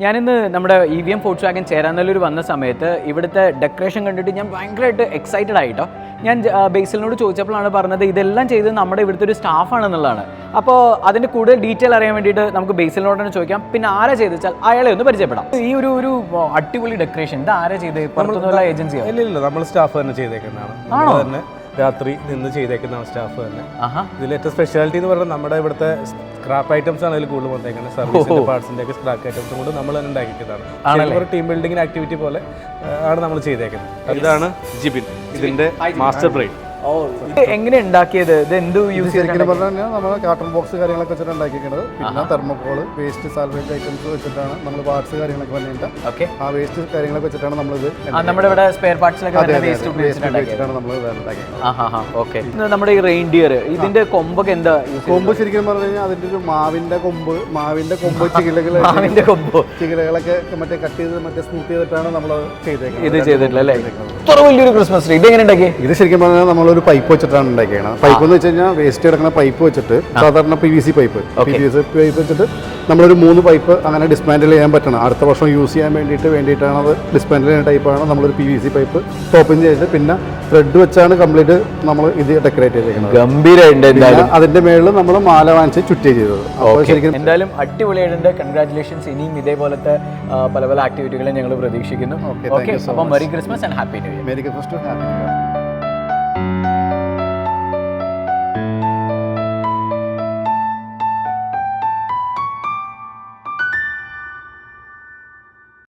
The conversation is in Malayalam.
ഞാനിന്ന് നമ്മുടെ EVM ഫോൾക്സ്വാഗൻ ചേരാനല്ലൂർ വന്ന സമയത്ത് ഇവിടുത്തെ ഡെക്കറേഷൻ കണ്ടിട്ട് ഞാൻ ഭയങ്കരമായിട്ട് എക്സൈറ്റഡ് ആയിട്ടോ. ഞാൻ ബേസിലിനോട് ചോദിച്ചപ്പോഴാണ് പറഞ്ഞത് ഇതെല്ലാം ചെയ്ത് നമ്മുടെ ഇവിടുത്തെ ഒരു സ്റ്റാഫാണെന്നുള്ളതാണ്. അപ്പോൾ അതിൻ്റെ കൂടുതൽ ഡീറ്റെയിൽ അറിയാൻ വേണ്ടിയിട്ട് നമുക്ക് ബേസിലിനോട് തന്നെ ചോദിക്കാം. പിന്നെ ആരാ ചെയ്തെച്ചാൽ അയാളെ ഒന്ന് പരിചയപ്പെടാം. ഈ ഒരു അടിപൊളി ഡെക്കറേഷൻ ഇത് ആരാ ചെയ്ത്? പുറത്തുനിന്നുള്ള ഏജൻസിയോ? ഇല്ല, നമ്മൾ സ്റ്റാഫ് തന്നെ ചെയ്തേക്കുന്നതാണ്. ആണോ? തന്നെ രാത്രി നിന്ന് ചെയ്തേക്കുന്നതാണ് സ്റ്റാഫ് തന്നെ. ഇതിൽ ഏറ്റവും സ്പെഷ്യാലിറ്റി എന്ന് പറഞ്ഞാൽ നമ്മുടെ ഇവിടുത്തെ സ്ക്രാപ്പ് ഐറ്റംസ് ആണ് അതിൽ കൂടുതൽ വന്നേക്കുന്നത്. സർവീസിന്റെ പാർട്സിന്റെ ഒക്കെ സ്ക്രാപ്പ് ഐറ്റംസും കൊണ്ട് നമ്മൾ തന്നെ ഉണ്ടാക്കിക്കുന്നതാണ്. ഒരു ടീം ബിൽഡിംഗ് ആക്ടിവിറ്റി പോലെ ആണ് നമ്മൾ ചെയ്തേക്കുന്നത്. ഇതാണ് ജിബിൻ, ഇതിന്റെ മാസ്റ്റർ ബ്രെയിൻ. എങ്ങനെ ഉണ്ടാക്കിയത്? ഇത് എന്ത് യൂസ് ശരിക്കും പറഞ്ഞാൽ നമ്മൾ കാർട്ടൺ ബോക്സ് കാര്യങ്ങളൊക്കെ വെച്ചിട്ട് ഉണ്ടാക്കിക്കുന്നത്. പിന്നെ തെർമോക്കോള്, വേസ്റ്റ് സാൽവേജ് ഐറ്റംസ് വെച്ചിട്ടാണ് നമ്മൾ പാർട്സ് കാര്യങ്ങളൊക്കെ വന്നിട്ട് ആ വേസ്റ്റ് കാര്യങ്ങളൊക്കെ വെച്ചിട്ടാണ് നമ്മളിത് നമ്മുടെ ഇവിടെ സ്പെയർ പാർട്സിലൊക്കെ വെച്ചിട്ടാണ് നമ്മൾ ഉണ്ടാക്കിയത്. നമ്മുടെ ഈ റെയിൻഡിയർ ഇതിന്റെ കൊമ്പൊക്കെ എന്താ? കൊമ്പ് ശരിക്കും പറഞ്ഞു കഴിഞ്ഞാൽ അതിന്റെ ഒരു മാവിന്റെ കൊമ്പ് ചികിലകളൊക്കെ മറ്റേ കട്ട് ചെയ്ത് മറ്റേ സ്മൂത്ത് ചെയ്തിട്ടാണ് നമ്മൾ ചെയ്തേക്കുന്നത്. ഇത് ചെയ്തിട്ടില്ല അല്ലേ? ഇത്ര വലിയൊരു ക്രിസ്മസ് ട്രീ ഇത് എങ്ങനെ ഉണ്ടാക്കി? ഇത് ശരിക്കും പറഞ്ഞാൽ നമ്മളൊരു പൈപ്പ് വെച്ചിട്ടാണ് ഉണ്ടാക്കിയത്. പൈപ്പ് എന്ന് വെച്ച് കഴിഞ്ഞാൽ വേസ്റ്റ് കിടക്കുന്ന പൈപ്പ് വെച്ചിട്ട് സാധാരണ PVC പൈപ്പ് വെച്ചിട്ട് നമ്മളൊരു 3 പൈപ്പ് അങ്ങനെ ഡിസ്മാൻഡിൽ ചെയ്യാൻ പറ്റണം. അടുത്ത വർഷം യൂസ് ചെയ്യാൻ വേണ്ടിയിട്ടാണ് അത് ഡിസ്മാൻഡിൽ ചെയ്യുന്ന ടൈപ്പാണ്. നമ്മളൊരു PVC പൈപ്പ് ടോപ്പിൻ ചെയ്തിട്ട് പിന്നെ ത്രെഡ് വെച്ചാണ് കംപ്ലീറ്റ് നമ്മൾ ഇത് ഡെക്കറേറ്റ് ചെയ്തേക്കുന്നത്. ഗംഭീരമായിട്ട് അതിന്റെ മേളിൽ നമ്മൾ മാല വാങ്ങിച്ച് ചുറ്റി ചെയ്തത്. ശരിക്കും എന്തായാലും അടിപൊളിയായിട്ടുണ്ട്. കൺഗ്രാറ്റുലേഷൻസ്. ഇനിയും ഇതേപോലത്തെ പല പല ആക്ടിവിറ്റികളും ഞങ്ങൾ പ്രതീക്ഷിക്കുന്നു. അപ്പം merry Christmas and happy new year. Merry Christmas, happy new year.